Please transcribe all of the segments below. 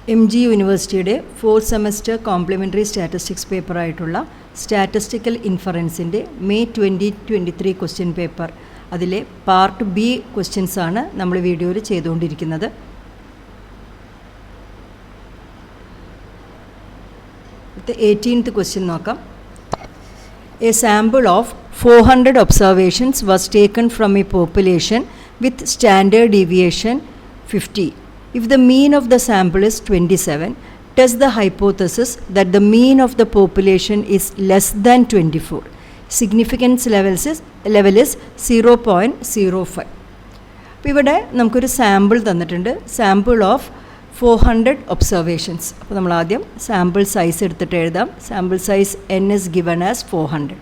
MG യൂണിവേഴ്സിറ്റിയുടെ 4th semester complimentary statistics പേപ്പറായിട്ടുള്ള statistical ഇൻഫറൻസിൻ്റെ മെയ് 2023 ക്വസ്റ്റ്യൻ പേപ്പർ അതിലെ പാർട്ട് ബി ക്വസ്റ്റ്യൻസാണ് നമ്മൾ വീഡിയോയിൽ ചെയ്തുകൊണ്ടിരിക്കുന്നത്. ഇത് 18th ക്വസ്റ്റ്യൻ നോക്കാം. A sample of 400 observations was taken from a population with standard deviation 50. If the mean of the sample is 27, test the hypothesis that the mean of the population is less than 24. Significance level is 0.05. അപ്പോൾ ഇവിടെ നമുക്കൊരു sample തന്നിട്ടുണ്ട്. Sample of 400 observations. അപ്പോൾ നമ്മൾ ആദ്യം sample size എടുത്തിട്ട് എഴുതാം. Sample size n is given as 400.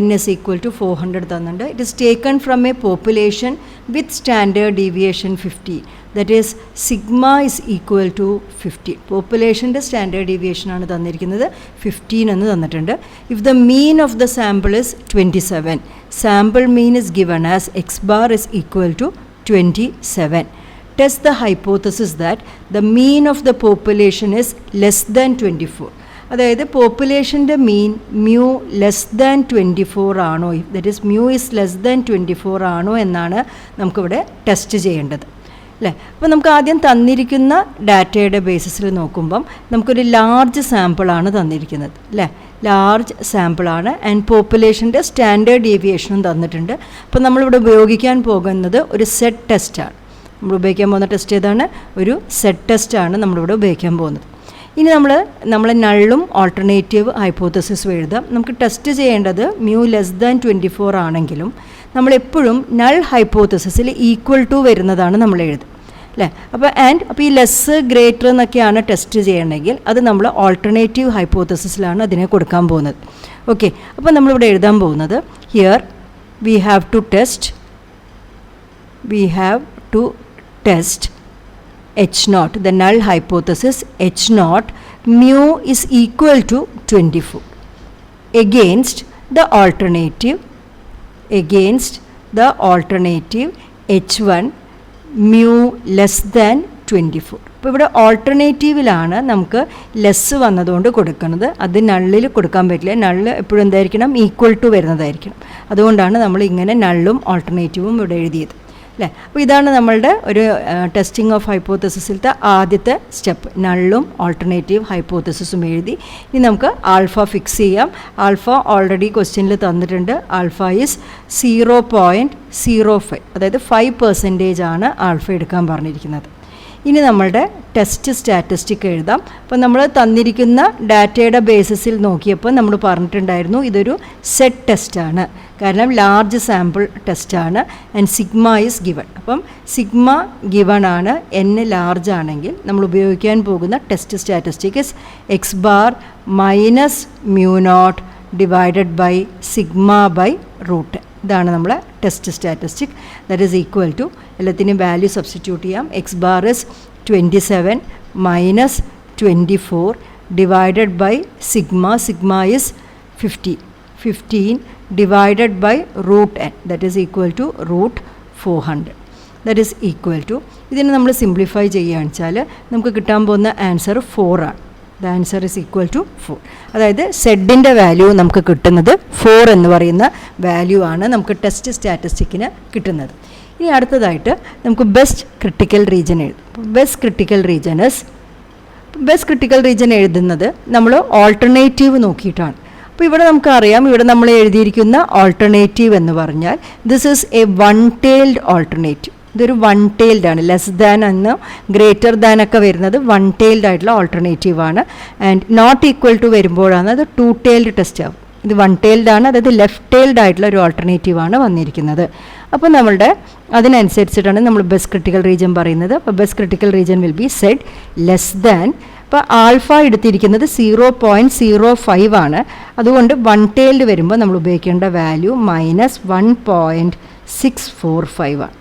n is equal to 400 തന്നിട്ടുണ്ട്. It is taken from a population with standard deviation 50. That is sigma is equal to 50. പോപ്പുലേഷൻ്റെ standard deviation ആണ് തന്നിരിക്കുന്നത്, 15 എന്ന് തന്നിട്ടുണ്ട്. If the mean of the sample is 27, sample mean is given as x bar is equal to 27. Test the hypothesis that the mean of the population is less than 24. അതായത് പോപ്പുലേഷൻ്റെ മീൻ mu less than 24 ആണോ, that is mu is less than 24 ആണോ എന്നാണ് നമുക്കിവിടെ test ചെയ്യേണ്ടത് അല്ലേ. അപ്പോൾ നമുക്ക് ആദ്യം തന്നിരിക്കുന്ന ഡാറ്റയുടെ ബേസിസിൽ നോക്കുമ്പം നമുക്കൊരു ലാർജ് സാമ്പിളാണ് തന്നിരിക്കുന്നത് അല്ലേ. ലാർജ് സാമ്പിളാണ് ആൻഡ് പോപ്പുലേഷൻ്റെ സ്റ്റാൻഡേർഡ് ഡീവിയേഷനും തന്നിട്ടുണ്ട്. അപ്പോൾ നമ്മളിവിടെ ഉപയോഗിക്കാൻ പോകുന്നത് ഒരു സെറ്റ് ടെസ്റ്റാണ്. നമ്മൾ ഉപയോഗിക്കാൻ പോകുന്ന ടെസ്റ്റ് ഏതാണ്? ഒരു സെറ്റ് ടെസ്റ്റാണ് നമ്മളിവിടെ ഉപയോഗിക്കാൻ പോകുന്നത്. ഇനി നമ്മൾ നള്ളും ഓൾട്ടർനേറ്റീവ് ഹൈപ്പോത്തസിസും എഴുതാം. നമുക്ക് ടെസ്റ്റ് ചെയ്യേണ്ടത് മ്യൂ ലെസ് ദാൻ 24 ആണെങ്കിലും നമ്മളെപ്പോഴും നൾ ഹൈപ്പോത്തസിസിൽ ഈക്വൽ ടു വരുന്നതാണ് നമ്മൾ എഴുതുക അല്ലേ. അപ്പോൾ ഈ ലെസ് ഗ്രേറ്റർ എന്നൊക്കെയാണ് ടെസ്റ്റ് ചെയ്യണമെങ്കിൽ അത് നമ്മൾ ഓൾട്ടർനേറ്റീവ് ഹൈപ്പോത്തസിസിലാണ് അതിനെ കൊടുക്കാൻ പോകുന്നത്. ഓക്കെ, അപ്പോൾ നമ്മളിവിടെ എഴുതാൻ പോകുന്നത് here we have to test H naught, the null hypothesis H naught mu is equal to 24 against the alternative H1 mu less than 24. അപ്പോൾ ഇവിടെ ഓൾട്ടർനേറ്റീവിലാണ് നമുക്ക് ലെസ് വന്നതുകൊണ്ട് കൊടുക്കുന്നത്. അത് നള്ളിൽ കൊടുക്കാൻ പറ്റില്ല. നള്ള് എപ്പോഴും എന്തായിരിക്കണം? ഈക്വൽ ടു വരുന്നതായിരിക്കണം. അതുകൊണ്ടാണ് നമ്മൾ ഇങ്ങനെ നള്ളും ഓൾട്ടർനേറ്റീവും ഇവിടെ എഴുതിയത് അല്ലേ. അപ്പോൾ ഇതാണ് നമ്മളുടെ ഒരു ടെസ്റ്റിംഗ് ഓഫ് ഹൈപ്പോത്തസിസിലത്തെ ആദ്യത്തെ സ്റ്റെപ്പ്. നള്ളും ഓൾട്ടർനേറ്റീവ് ഹൈപ്പോത്തസിസും എഴുതി. ഇനി നമുക്ക് ആൽഫ ഫിക്സ് ചെയ്യാം. ആൽഫ ഓൾറെഡി ക്വസ്റ്റ്യനിൽ തന്നിട്ടുണ്ട്. ആൽഫ ഈസ് 0.05, അതായത് 5% ആണ് ആൽഫ എടുക്കാൻ പറഞ്ഞിരിക്കുന്നത്. ഇനി നമ്മളുടെ ടെസ്റ്റ് സ്റ്റാറ്റിസ്റ്റിക് എഴുതാം. അപ്പോൾ നമ്മൾ തന്നിരിക്കുന്ന ഡാറ്റയുടെ ബേസിസിൽ നോക്കിയപ്പോൾ നമ്മൾ പറഞ്ഞിട്ടുണ്ടായിരുന്നു ഇതൊരു സെറ്റ് ടെസ്റ്റാണ്, കാരണം ലാർജ് സാമ്പിൾ ടെസ്റ്റാണ് ആൻഡ് സിഗ്മ ഈസ് ഗിവൺ. അപ്പം സിഗ്മ ഗിവൺ ആണ്, n ലാർജ് ആണെങ്കിൽ നമ്മൾ ഉപയോഗിക്കാൻ പോകുന്ന test statistic is x bar minus mu naught divided by sigma by root. ഇതാണ് നമ്മളെ test statistic. That is equal to എല്ലാത്തിനും വാല്യൂ സബ്സ്റ്റിറ്റ്യൂട്ട് ചെയ്യാം. X bar is 27 minus 24 divided by sigma is 15 divided by root n, that is equal to root 400. That is equal to, ഇതിനെ നമ്മൾ simplify ചെയ്യുകയാണെന്ന് വെച്ചാൽ നമുക്ക് കിട്ടാൻ പോകുന്ന ആൻസർ 4 ആണ്. The answer is equal to 4. അതായത് സെഡിൻ്റെ വാല്യൂ നമുക്ക് കിട്ടുന്നത് 4 എന്ന് പറയുന്ന വാല്യൂ ആണ് നമുക്ക് ടെസ്റ്റ് സ്റ്റാറ്റിസ്റ്റിക്കിന് കിട്ടുന്നത്. ഇനി അടുത്തതായിട്ട് നമുക്ക് ബെസ്റ്റ് ക്രിട്ടിക്കൽ റീജിയൻ എഴുതും. ബെസ്റ്റ് ക്രിട്ടിക്കൽ റീജിയൻ എഴുതുന്നത് നമ്മൾ ഓൾട്ടർനേറ്റീവ് നോക്കിയിട്ടാണ്. അപ്പോൾ ഇവിടെ നമുക്കറിയാം, ഇവിടെ നമ്മൾ എഴുതിയിരിക്കുന്ന ഓൾട്ടർനേറ്റീവ് എന്ന് പറഞ്ഞാൽ this is A one tailed alternative. ഇതൊരു വൺ ടെയിൽഡ് ആണ്. ലെസ് ദാൻ എന്നോ ഗ്രേറ്റർ ദാൻ ഒക്കെ വരുന്നത് വൺ ടെയിൽഡ് ആയിട്ടുള്ള ഓൾട്ടർനേറ്റീവ് ആണ്. ആൻഡ് നോട്ട് ഈക്വൽ ടു വരുമ്പോഴാണ് അത് ടു ടെയിൽഡ് ടെസ്റ്റ് ആവും. ഇത് വൺ ടെയിൽഡ് ആണ്, അതായത് ലെഫ്റ്റ് ടെയിൽഡ് ആയിട്ടുള്ള ഒരു ഓൾട്ടർനേറ്റീവ് ആണ് വന്നിരിക്കുന്നത്. അപ്പോൾ നമ്മളുടെ അതിനനുസരിച്ചിട്ടാണ് നമ്മൾ ബെസ്റ്റ് ക്രിട്ടിക്കൽ റീജിയൻ പറയുന്നത്. അപ്പോൾ best critical region will be z less than. അപ്പോൾ ആൽഫ എടുത്തിരിക്കുന്നത് 0.05 ആണ്. അതുകൊണ്ട് വൺ ടെയിൽഡ് വരുമ്പോൾ നമ്മൾ ഉപയോഗിക്കേണ്ട വാല്യൂ മൈനസ് 1.645 ആണ്.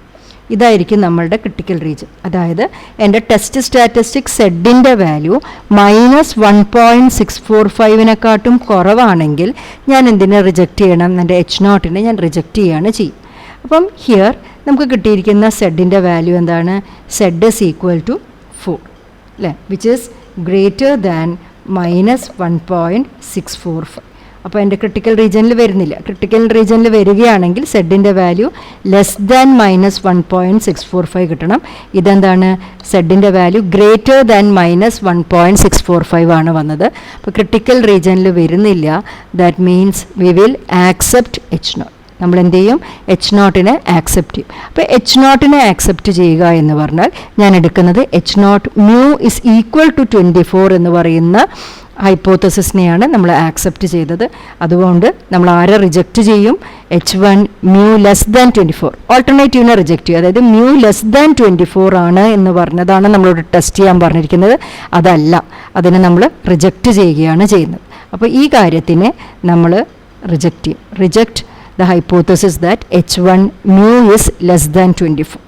ഇതായിരിക്കും നമ്മളുടെ ക്രിട്ടിക്കൽ റീജിയൻ. അതായത് എൻ്റെ ടെസ്റ്റ് സ്റ്റാറ്റിസ്റ്റിക് സെഡിൻ്റെ വാല്യൂ മൈനസ് 1.645 കുറവാണെങ്കിൽ ഞാൻ എന്തിനെ റിജക്റ്റ് ചെയ്യണം? എൻ്റെ H നോട്ടിനെ ഞാൻ റിജക്റ്റ് ചെയ്യുകയാണ് ചെയ്യും. അപ്പം ഹിയർ നമുക്ക് കിട്ടിയിരിക്കുന്ന സെഡിൻ്റെ വാല്യൂ എന്താണ്? Z is equal to 4. അല്ലേ, വിച്ച് ഈസ് ഗ്രേറ്റർ ദാൻ -1.645. അപ്പോൾ എൻ്റെ ക്രിട്ടിക്കൽ റീജിയനിൽ വരുന്നില്ല. ക്രിട്ടിക്കൽ റീജിയനിൽ വരികയാണെങ്കിൽ സെഡിൻ്റെ വാല്യൂ ലെസ് ദാൻ -1.645 കിട്ടണം. ഇതെന്താണ്, സെഡിൻ്റെ വാല്യൂ ഗ്രേറ്റർ ദാൻ -1.645 ആണ് വന്നത്. അപ്പോൾ ക്രിട്ടിക്കൽ റീജിയനിൽ വരുന്നില്ല. That means we will accept H0. നമ്മൾ എന്ത് ചെയ്യും, H0 ആക്സെപ്റ്റ് ചെയ്യും. അപ്പോൾ H0 ആക്സെപ്റ്റ് ചെയ്യുക എന്ന് പറഞ്ഞാൽ ഞാൻ എടുക്കുന്നത് H0 μ is equal to 24 എന്ന് പറയുന്ന ഹൈപ്പോത്തസിസിനെയാണ് നമ്മൾ ആക്സെപ്റ്റ് ചെയ്തത്. അതുകൊണ്ട് നമ്മൾ ആരെ റിജക്റ്റ് ചെയ്യും, H1 μ ലെസ് ദാൻ 24. ഓൾട്ടർനേറ്റീവിനെ റിജക്റ്റ് ചെയ്യും. അതായത് μ ലെസ് ദാൻ 24 ആണ് എന്ന് പറഞ്ഞതാണ് നമ്മളോട് ടെസ്റ്റ് ചെയ്യാൻ പറഞ്ഞിരിക്കുന്നത്. അതല്ല, അതിനെ നമ്മൾ റിജക്റ്റ് ചെയ്യുകയാണ് ചെയ്യുന്നത്. അപ്പോൾ ഈ കാര്യത്തിനെ നമ്മൾ റിജക്റ്റ് ചെയ്യും. Reject the hypothesis that H1 μ is less than 24.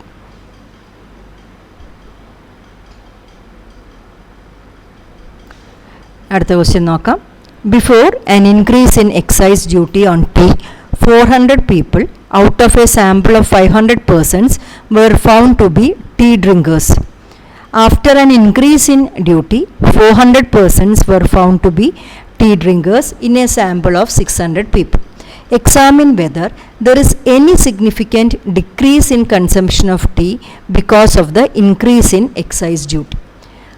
അടുത്ത ക്വസ്റ്റ്യൻ നോക്കാം. Before an increase in excise duty on tea, 400 people out of a sample of 500 persons were found to be tea drinkers. After an increase in duty, 400 persons were found to be tea drinkers in a sample of 600 people. Examine whether there is any significant decrease in consumption of tea because of the increase in excise duty.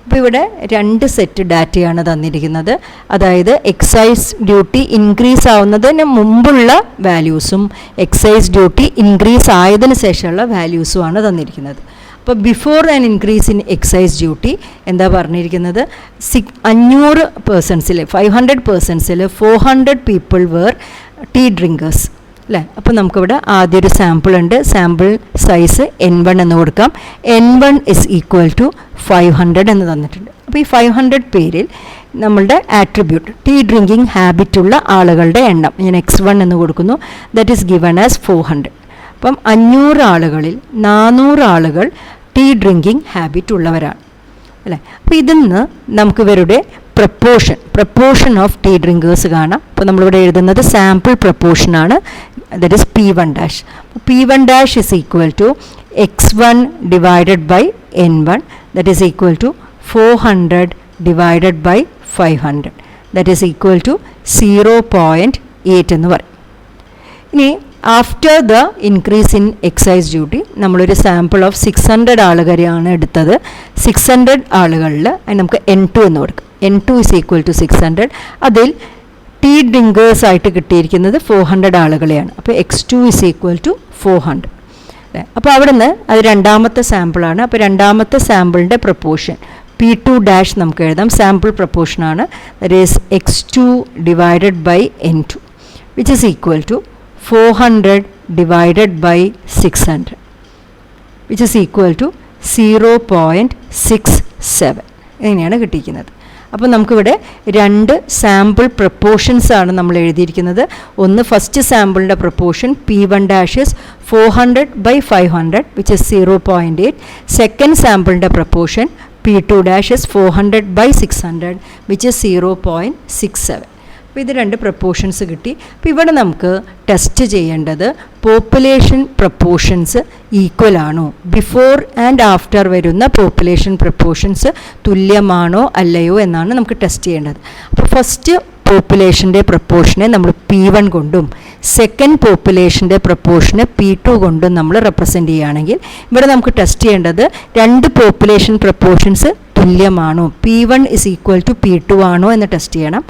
അപ്പോൾ ഇവിടെ 2 set ഡാറ്റയാണ് തന്നിരിക്കുന്നത്. അതായത് excise duty increase ആവുന്നതിന് മുമ്പുള്ള വാല്യൂസും excise duty increase ആയതിനു ശേഷമുള്ള വാല്യൂസുമാണ് തന്നിരിക്കുന്നത്. അപ്പോൾ before an increase in excise duty എന്താ പറഞ്ഞിരിക്കുന്നത്, 500 പേഴ്സൺസിൽ 500 പേഴ്സൺസിൽ 400 പീപ്പിൾ വേർ ടീ ഡ്രിങ്കേഴ്സ് അല്ലേ. അപ്പോൾ നമുക്കിവിടെ ആദ്യം ഒരു സാമ്പിൾ ഉണ്ട്. സാമ്പിൾ സൈസ് N1 എന്ന് കൊടുക്കാം. N1 is equal to 500 എന്ന് തന്നിട്ടുണ്ട്. അപ്പോൾ ഈ 500 പേരിൽ നമ്മളുടെ ആട്രിബ്യൂട്ട് ടീ ഡ്രിങ്കിങ് ഹാബിറ്റുള്ള ആളുകളുടെ എണ്ണം ഞാൻ X1 എന്ന് കൊടുക്കുന്നു. That is given as 400. അപ്പം 500 ആളുകളിൽ 400 ആളുകൾ ടീ ഡ്രിങ്കിങ് ഹാബിറ്റ് ഉള്ളവരാണ് അല്ലേ. അപ്പോൾ ഇതിൽ നിന്ന് നമുക്ക് ഇവരുടെ പ്രപ്പോർഷൻ ഓഫ് ടീ ഡ്രിങ്കേഴ്സ് കാണാം. അപ്പോൾ നമ്മളിവിടെ എഴുതുന്നത് സാമ്പിൾ പ്രപ്പോർഷനാണ്. That is P1 dash. P1 dash is equal to X1 divided by N1 that is equal to 400 divided by 500 that is equal to 0.8 എന്ന് പറയും. ഇനി after the increase in excise duty നമ്മളൊരു sample of 600 ആളുകളെയാണ് എടുത്തത്. 600 ആളുകളിൽ നമുക്ക് N2 എന്ന് കൊടുക്കും. N2 is equal to 600. അതിൽ ടീ ഡ്രിങ്കേഴ്സ് ആയിട്ട് കിട്ടിയിരിക്കുന്നത് 400 ആളുകളെയാണ്. അപ്പോൾ X2 is equal to 400. അപ്പോൾ അവിടെ നിന്ന് അത് രണ്ടാമത്തെ സാമ്പിളാണ്. അപ്പോൾ രണ്ടാമത്തെ സാമ്പിളിൻ്റെ പ്രപ്പോർഷൻ P2 ഡാഷ് നമുക്ക് എഴുതാം. സാമ്പിൾ പ്രപ്പോർഷനാണ്. That is X2 divided by N2 which is equal to 400 divided by 600 which is equal to 0.67 ഇങ്ങനെയാണ് കിട്ടിയിരിക്കുന്നത്. അപ്പോൾ നമുക്കിവിടെ 2 സാമ്പിൾ പ്രപ്പോർഷൻസ് ആണ് നമ്മൾ എഴുതിയിരിക്കുന്നത്. ഒന്ന് ഫസ്റ്റ് സാമ്പിളിൻ്റെ proportion P1 dash is 400 by 500 which is 0.8. Second സാമ്പിളിൻ്റെ proportion P2 dash is 400 by 600 which is 0.67. അപ്പോൾ ഇത് 2 പ്രപ്പോർഷൻസ് കിട്ടി. അപ്പോൾ ഇവിടെ നമുക്ക് ടെസ്റ്റ് ചെയ്യേണ്ടത് പോപ്പുലേഷൻ പ്രപ്പോർഷൻസ് ഈക്വൽ ആണോ, ബിഫോർ ആൻഡ് ആഫ്റ്റർ വരുന്ന പോപ്പുലേഷൻ പ്രപ്പോർഷൻസ് തുല്യമാണോ അല്ലയോ എന്നാണ് നമുക്ക് ടെസ്റ്റ് ചെയ്യേണ്ടത്. അപ്പോൾ ഫസ്റ്റ് പോപ്പുലേഷൻ്റെ പ്രപ്പോർഷനെ നമ്മൾ P1 കൊണ്ടും സെക്കൻഡ് പോപ്പുലേഷൻ്റെ പ്രപ്പോർഷനെ P2 കൊണ്ടും നമ്മൾ റെപ്രസെൻറ്റ് ചെയ്യുകയാണെങ്കിൽ ഇവിടെ നമുക്ക് ടെസ്റ്റ് ചെയ്യേണ്ടത് 2 പോപ്പുലേഷൻ പ്രപ്പോർഷൻസ് തുല്യമാണോ, P1 is equal to P2 ആണോ എന്ന് ടെസ്റ്റ് ചെയ്യണം.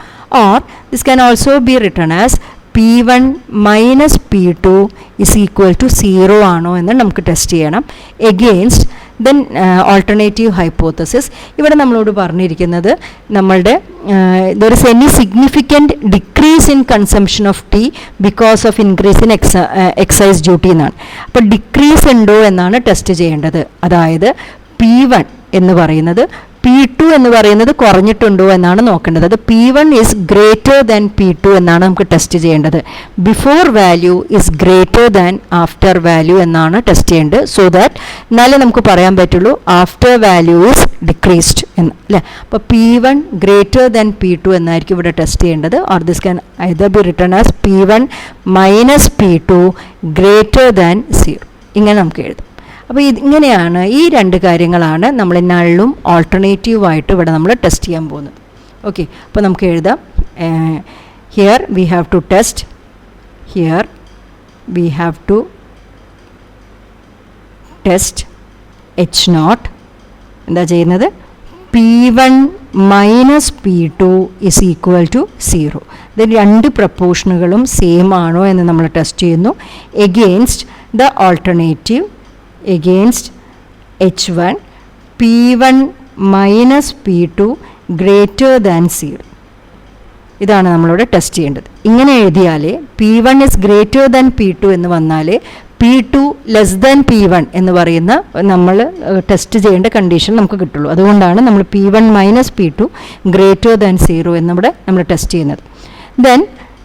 Or this can also be written as P1 minus P2 is equal to 0 ആണോ എന്ന് നമുക്ക് ടെസ്റ്റ് ചെയ്യണം. എഗെയിൻസ്റ്റ് ദെൻ ഓൾട്ടർനേറ്റീവ് ഹൈപ്പോത്തസിസ് ഇവിടെ നമ്മളോട് പറഞ്ഞിരിക്കുന്നത് നമ്മളുടെ there is any significant decrease in consumption of tea because of increase in excise duty എന്നാണ്. അപ്പോൾ ഡിക്രീസ് ഉണ്ടോ എന്നാണ് ടെസ്റ്റ് ചെയ്യേണ്ടത്. അതായത് P1 എന്ന് പറയുന്നത് P2 എന്ന് പറയുന്നത് കുറഞ്ഞിട്ടുണ്ടോ എന്നാണ് നോക്കേണ്ടത്. അത് P1 is greater than P2 എന്നാണ് നമുക്ക് ടെസ്റ്റ് ചെയ്യേണ്ടത്. Before value is greater than after value എന്നാണ് ടെസ്റ്റ് ചെയ്യേണ്ടത്. സോ ദാറ്റ് എന്നാലേ നമുക്ക് പറയാൻ പറ്റുള്ളൂ ആഫ്റ്റർ വാല്യൂ ഈസ് ഡിക്രീസ്ഡ് എന്ന് അല്ലേ. അപ്പോൾ P1 ഗ്രേറ്റർ ദാൻ P2 എന്നായിരിക്കും ഇവിടെ ടെസ്റ്റ് ചെയ്യേണ്ടത്. Or this can either be written as P1 minus P2 greater than 0 ഇങ്ങനെ നമുക്ക് എഴുതാം. അപ്പോൾ ഇങ്ങനെയാണ് ഈ രണ്ട് കാര്യങ്ങളാണ് നമ്മൾ നള്ളും ഓൾട്ടർനേറ്റീവായിട്ട് ഇവിടെ നമ്മൾ ടെസ്റ്റ് ചെയ്യാൻ പോകുന്നത്. ഓക്കെ, അപ്പോൾ നമുക്ക് എഴുതാം. Here we have to test, here we have to test H0. എന്താ ചെയ്യുന്നത്? P1 minus P2 is equal to 0. ഇത് രണ്ട് പ്രപ്പോർഷനുകളും സെയിം ആണോ എന്ന് നമ്മൾ ടെസ്റ്റ് ചെയ്യുന്നു against the alternative, against H1 P1 minus P2 greater than 0. ഇതാണ് നമ്മളിവിടെ ടെസ്റ്റ് ചെയ്യേണ്ടത്. ഇങ്ങനെ എഴുതിയാലേ P1 is greater than P2 എന്ന് വന്നാലേ P2 ലെസ് ദാൻ P1 എന്ന് പറയുന്ന നമ്മൾ ടെസ്റ്റ് ചെയ്യേണ്ട കണ്ടീഷൻ നമുക്ക് കിട്ടുള്ളൂ. അതുകൊണ്ടാണ് നമ്മൾ P1 minus P2 greater than 0 എന്നിവിടെ നമ്മൾ ടെസ്റ്റ് ചെയ്യുന്നത്. ദെൻ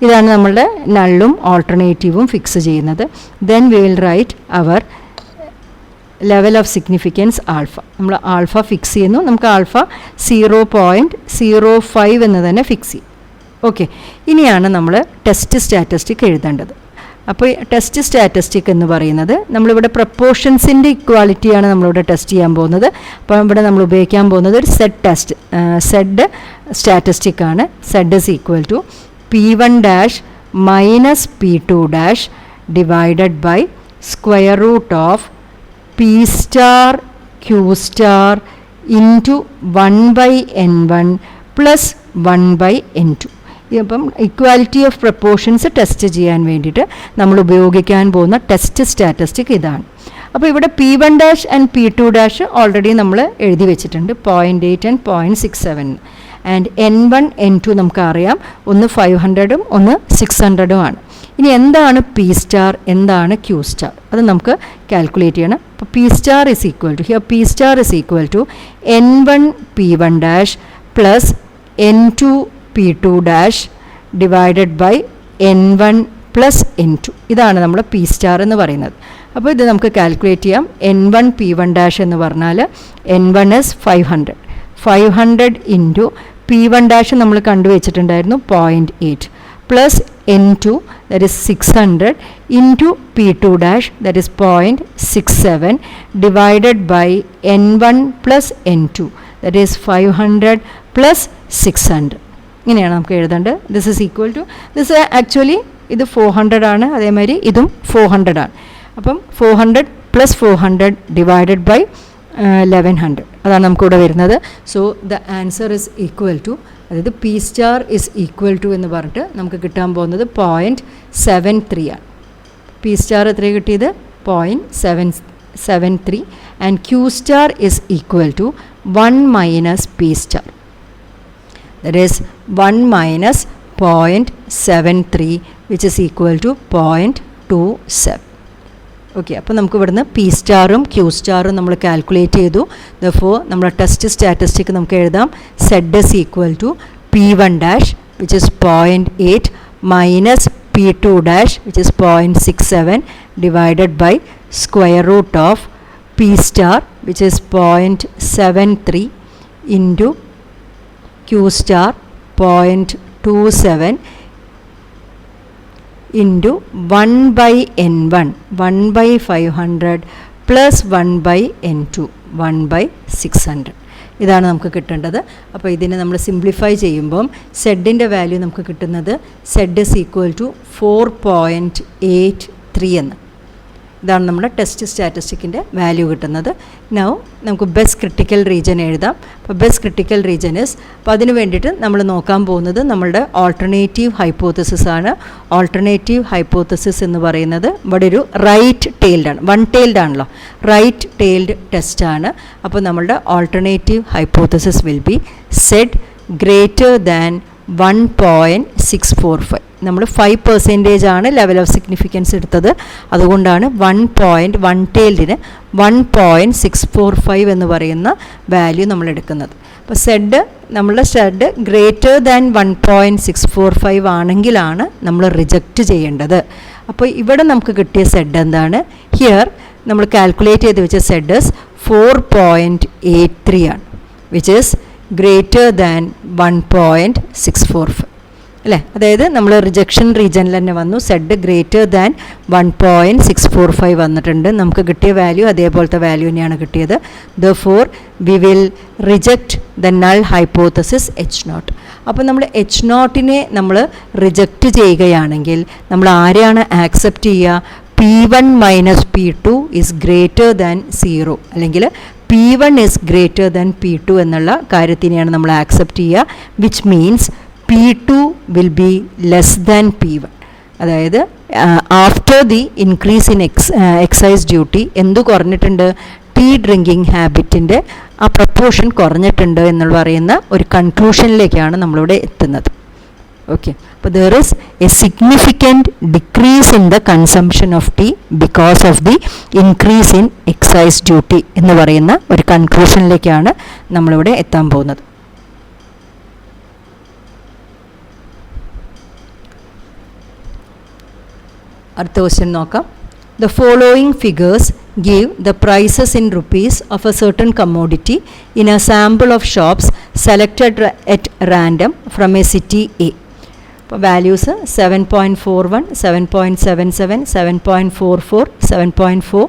ഇതാണ് നമ്മളുടെ നള്ളും ഓൾട്ടർനേറ്റീവും ഫിക്സ് ചെയ്യുന്നത്. Then we will write our level of significance alpha. നമ്മൾ ആൽഫ ഫിക്സ് ചെയ്യുന്നു. നമുക്ക് ആൽഫ 0.05 എന്ന് തന്നെ ഫിക്സ് ചെയ്യും. ഓക്കെ, ഇനിയാണ് നമ്മൾ ടെസ്റ്റ് സ്റ്റാറ്റിസ്റ്റിക് എഴുതേണ്ടത്. അപ്പോൾ ടെസ്റ്റ് സ്റ്റാറ്റിസ്റ്റിക് എന്ന് പറയുന്നത് നമ്മളിവിടെ പ്രപ്പോർഷൻസിൻ്റെ ഇക്വാലിറ്റിയാണ് നമ്മളിവിടെ ടെസ്റ്റ് ചെയ്യാൻ പോകുന്നത്. അപ്പോൾ ഇവിടെ നമ്മൾ ഉപയോഗിക്കാൻ പോകുന്നത് ഒരു സെഡ് ടെസ്റ്റ്, സെഡ് സ്റ്റാറ്റിസ്റ്റിക് ആണ്. Z is equal to P1 dash minus P2 dash divided by square root of P star Q star into 1/N1 plus 1/N2. അപ്പം ഇക്വാലിറ്റി ഓഫ് പ്രപ്പോർഷൻസ് ടെസ്റ്റ് ചെയ്യാൻ വേണ്ടിയിട്ട് നമ്മൾ ഉപയോഗിക്കാൻ പോകുന്ന ടെസ്റ്റ് സ്റ്റാറ്റിസ്റ്റിക് ഇതാണ്. അപ്പോൾ ഇവിടെ P1 dash and P2 dash already നമ്മൾ എഴുതി വെച്ചിട്ടുണ്ട്, 0.8 ആൻഡ് 0.67. ആൻഡ് N1 N2 നമുക്കറിയാം, ഒന്ന് 500ഉം ഒന്ന് 600ഉം ആണ്. ഇനി എന്താണ് P സ്റ്റാർ, എന്താണ് Q സ്റ്റാർ, അത് നമുക്ക് കാൽക്കുലേറ്റ് ചെയ്യണം. അപ്പോൾ P star is equal to, here P star is equal to N1 P1 dash plus N2 P2 dash divided by N1 plus N2. ഇതാണ് നമ്മൾ P സ്റ്റാർ എന്ന് പറയുന്നത്. അപ്പോൾ ഇത് നമുക്ക് കാൽക്കുലേറ്റ് ചെയ്യാം. N1 P1 ഡാഷ് എന്ന് പറഞ്ഞാൽ N1 is 500 into P1 dash നമ്മൾ കണ്ടുവച്ചിട്ടുണ്ടായിരുന്നു 0.8 plus N2 that is 600 into P2 dash that is 0.67 divided by N1 plus N2 that is 500 plus 600. ഇങ്ങനെയാണ് നമുക്ക് എഴുതേണ്ടത്. This is equal to, this actually ഇത് 400 ആണ്, അതേമാതിരി ഇതും 400 ആണ്. അപ്പം 400 പ്ലസ് 400 ഡിവൈഡഡ് ബൈ 1100 അതാണ് നമുക്കിവിടെ വരുന്നത്. So the answer is equal to, അതായത് P star is equal to എന്ന് പറഞ്ഞിട്ട് നമുക്ക് കിട്ടാൻ പോകുന്നത് 0.73 ആണ്. P സ്റ്റാർ എത്ര കിട്ടിയത്? 0.73. And Q star is equal to 1 minus P star, that is 1 minus 0.73 which is equal to 0.27. Okay, അപ്പോൾ നമുക്ക് ഇവിടുന്ന് P സ്റ്റാറും Q സ്റ്റാറും നമ്മൾ കാൽക്കുലേറ്റ് ചെയ്തു. ദെർഫോർ നമ്മുടെ ടെസ്റ്റ് സ്റ്റാറ്റിസ്റ്റിക് നമുക്ക് എഴുതാം. Z is equal to P1 dash which is 0.8 minus P2 dash which is 0.67 divided by square root of P star which is 0.73 into Q star 0.27 into 1/N1 1/500 plus 1/N2 1/600. ഇതാണ് നമുക്ക് കിട്ടേണ്ടത്. അപ്പോൾ ഇതിനെ നമ്മൾ simplify ചെയ്യുമ്പം സെഡിൻ്റെ value നമുക്ക് കിട്ടുന്നത് Z is equal to 4.83 എന്ന്. ഇതാണ് നമ്മുടെ ടെസ്റ്റ് സ്റ്റാറ്റിസ്റ്റിക്കിൻ്റെ വാല്യൂ കിട്ടുന്നത്. നൗ നമുക്ക് ബെസ്റ്റ് ക്രിട്ടിക്കൽ റീജൻ എഴുതാം. അപ്പോൾ ബെസ്റ്റ് ക്രിട്ടിക്കൽ റീജൻ ഇസ്, അപ്പോൾ അതിന് വേണ്ടിയിട്ട് നമ്മൾ നോക്കാൻ പോകുന്നത് നമ്മളുടെ ഓൾട്ടർനേറ്റീവ് ഹൈപ്പോത്തസിസ് ആണ്. ഓൾട്ടർനേറ്റീവ് ഹൈപ്പോത്തസിസ് എന്ന് പറയുന്നത് ഇവിടെ ഒരു റൈറ്റ് ടെയിൽഡ് ആണ്, വൺ ടെയിൽഡ് ആണല്ലോ, റൈറ്റ് ടെയിൽഡ് ടെസ്റ്റ് ആണ്. അപ്പോൾ നമ്മളുടെ alternative hypothesis will be z greater than 1.645. നമ്മൾ 5% ആണ് ലെവൽ ഓഫ് സിഗ്നിഫിക്കൻസ് എടുത്തത്, അതുകൊണ്ടാണ് 1 ടെയിൽഡിന് 1.645 എന്ന് പറയുന്ന വാല്യൂ നമ്മൾ എടുക്കുന്നത്. അപ്പോൾ സെഡ്, നമ്മളുടെ സെഡ് ഗ്രേറ്റർ ദാൻ 1.645 ആണെങ്കിലാണ് നമ്മൾ റിജക്റ്റ് ചെയ്യേണ്ടത്. അപ്പോൾ ഇവിടെ നമുക്ക് കിട്ടിയ സെഡ് എന്താണ്? ഹിയർ നമ്മൾ കാൽക്കുലേറ്റ് ചെയ്ത് വെച്ച സെഡ് 4.83 ആണ്, വിച്ച് ഈസ് ഗ്രേറ്റർ ദാൻ 1.645. അല്ലേ? അതായത് നമ്മൾ റിജക്ഷൻ റീജിയനിൽ തന്നെ വന്നു. സെഡ് ഗ്രേറ്റർ ദാൻ 1.645 വന്നിട്ടുണ്ട്. നമുക്ക് കിട്ടിയ വാല്യൂ അതേപോലത്തെ വാല്യൂ തന്നെയാണ് കിട്ടിയത്. Therefore we will reject the null hypothesis H0. അപ്പോൾ നമ്മൾ H0നെ നമ്മൾ റിജക്റ്റ് ചെയ്യുകയാണെങ്കിൽ നമ്മൾ ആരെയാണ് ആക്സെപ്റ്റ് ചെയ്യുക? P1 minus P2 is greater than 0, അല്ലെങ്കിൽ P1 is greater than P2 എന്നുള്ള കാര്യത്തിനെയാണ് നമ്മൾ ആക്സെപ്റ്റ് ചെയ്യുക. Which means P2 will be less than P1. അതായത് after the increase in excise duty എന്തു കുറഞ്ഞിട്ടുണ്ട്? ടീ ഡ്രിങ്കിങ് ഹാബിറ്റിൻ്റെ ആ പ്രപ്പോർഷൻ കുറഞ്ഞിട്ടുണ്ട് എന്നുള്ള പറയുന്ന ഒരു കൺക്ലൂഷനിലേക്കാണ് നമ്മളിവിടെ എത്തുന്നത്. ഓക്കെ, അപ്പോൾ there is a significant decrease in the consumption of tea because of the increase in excise duty എന്ന് പറയുന്ന ഒരു കൺക്ലൂഷനിലേക്കാണ് നമ്മളിവിടെ എത്താൻ പോകുന്നത്. അടുത്ത ക്വസ്റ്റ്യൻ നോക്കാം. The following figures give the prices in rupees of a certain commodity in a sample of shops selected at random from a city A. Values 7.41, 7.77, 7.44, 7.4,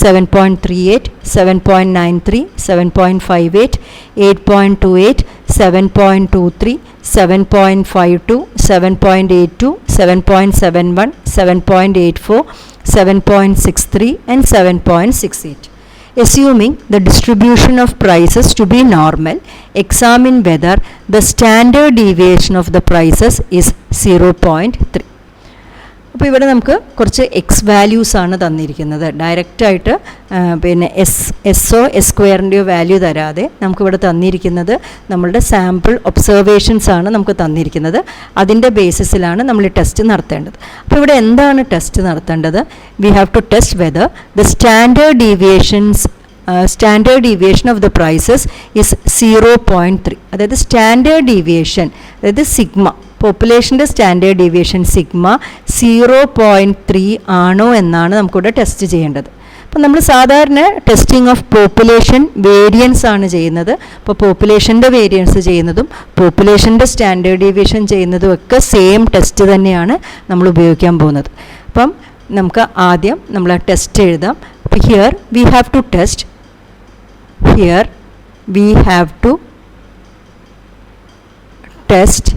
7.38, 7.93, 7.58, 8.28, 7.23, 7.52, 7.82, 7.71, 7.84, 7.63 and 7.68. Assuming the distribution of prices to be normal, examine whether the standard deviation of the prices is 0.3. അപ്പോൾ ഇവിടെ നമുക്ക് കുറച്ച് X values ആണ് തന്നിരിക്കുന്നത്. ഡയറക്റ്റായിട്ട് പിന്നെ SO S സ്ക്വയറിൻ്റെയോ value തരാതെ നമുക്കിവിടെ തന്നിരിക്കുന്നത് നമ്മളുടെ സാമ്പിൾ ഒബ്സർവേഷൻസ് ആണ് നമുക്ക് തന്നിരിക്കുന്നത്. അതിൻ്റെ ബേസിസിലാണ് നമ്മൾ ഈ ടെസ്റ്റ് നടത്തേണ്ടത്. അപ്പോൾ ഇവിടെ എന്താണ് ടെസ്റ്റ് നടത്തേണ്ടത്? We have to test whether the standard deviation of the prices is 0.3. അതായത് സ്റ്റാൻഡേർഡ് ഡീവിയേഷൻ, അതായത് സിഗ്മ, പോപ്പുലേഷൻ്റെ സ്റ്റാൻഡേർഡ് ഡീവിയേഷൻ സിഗ്മ 0.3 ആണോ എന്നാണ് നമുക്കിവിടെ ടെസ്റ്റ് ചെയ്യേണ്ടത്. അപ്പോൾ നമ്മൾ സാധാരണ ടെസ്റ്റിംഗ് ഓഫ് പോപ്പുലേഷൻ വേരിയൻസ് ആണ് ചെയ്യുന്നത്. അപ്പോൾ പോപ്പുലേഷൻ്റെ വേരിയൻസ് ചെയ്യുന്നതും പോപ്പുലേഷൻ്റെ സ്റ്റാൻഡേർഡ് ഡീവിയേഷൻ ചെയ്യുന്നതും ഒക്കെ സെയിം ടെസ്റ്റ് തന്നെയാണ് നമ്മൾ ഉപയോഗിക്കാൻ പോകുന്നത്. അപ്പം നമുക്ക് ആദ്യം നമ്മൾ ആ ടെസ്റ്റ് എഴുതാം. അപ്പോൾ here we have to test, here we have to test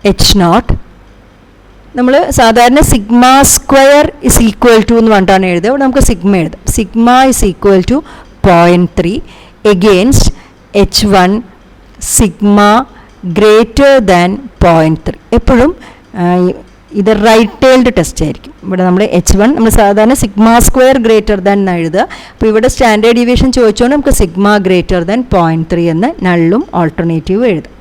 H0. നമ്മൾ സാധാരണ sigma square is equal to എന്ന് പറഞ്ഞിട്ടാണ് എഴുതുക. അവിടെ നമുക്ക് സിഗ്മ എഴുതാം. Sigma is equal to 0.3 against H1 sigma greater than 0.3. എപ്പോഴും ഇത് റൈറ്റ് ടൈൽഡ് ടെസ്റ്റ് ആയിരിക്കും. ഇവിടെ നമ്മൾ H1 നമ്മൾ സാധാരണ സിഗ്മ സ്ക്വയർ ഗ്രേറ്റർ ദാൻ എന്ന് എഴുതുക. അപ്പോൾ ഇവിടെ സ്റ്റാൻഡേർഡ് ഡീവിയേഷൻ ചോദിച്ചുകൊണ്ട് നമുക്ക് സിഗ്മ ഗ്രേറ്റർ ദാൻ 0.3 എന്ന് നള്ളും ഓൾട്ടർനേറ്റീവും എഴുതാം.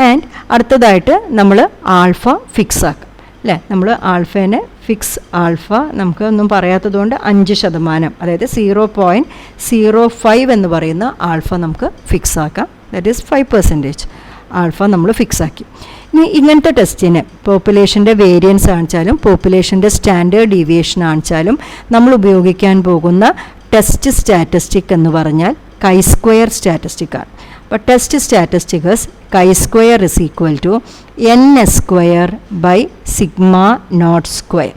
ആൻഡ് അടുത്തതായിട്ട് നമ്മൾ ആൽഫ ഫിക്സ് ആക്കാം, അല്ലേ? നമ്മൾ ആൽഫേനെ ഫിക്സ് ആൽഫ നമുക്ക് ഒന്നും പറയാത്തതുകൊണ്ട് 5%, അതായത് 0.05 എന്ന് പറയുന്ന ആൽഫ നമുക്ക് ഫിക്സ് ആക്കാം. ദാറ്റ് ഈസ് 5% ആൽഫ നമ്മൾ ഫിക്സ് ആക്കി. ഇനി ഇങ്ങനത്തെ ടെസ്റ്റിന് പോപ്പുലേഷൻ്റെ വേരിയൻസ് ആണെച്ചാലും പോപ്പുലേഷൻ്റെ സ്റ്റാൻഡേർഡ് ഡീവിയേഷൻ ആണെച്ചാലും നമ്മൾ ഉപയോഗിക്കാൻ പോകുന്ന ടെസ്റ്റ് സ്റ്റാറ്റിസ്റ്റിക് എന്ന് പറഞ്ഞാൽ കൈ സ്ക്വയർ സ്റ്റാറ്റിസ്റ്റിക്കാണ്. അപ്പോൾ test statistics chi square is equal to n square by sigma naught square.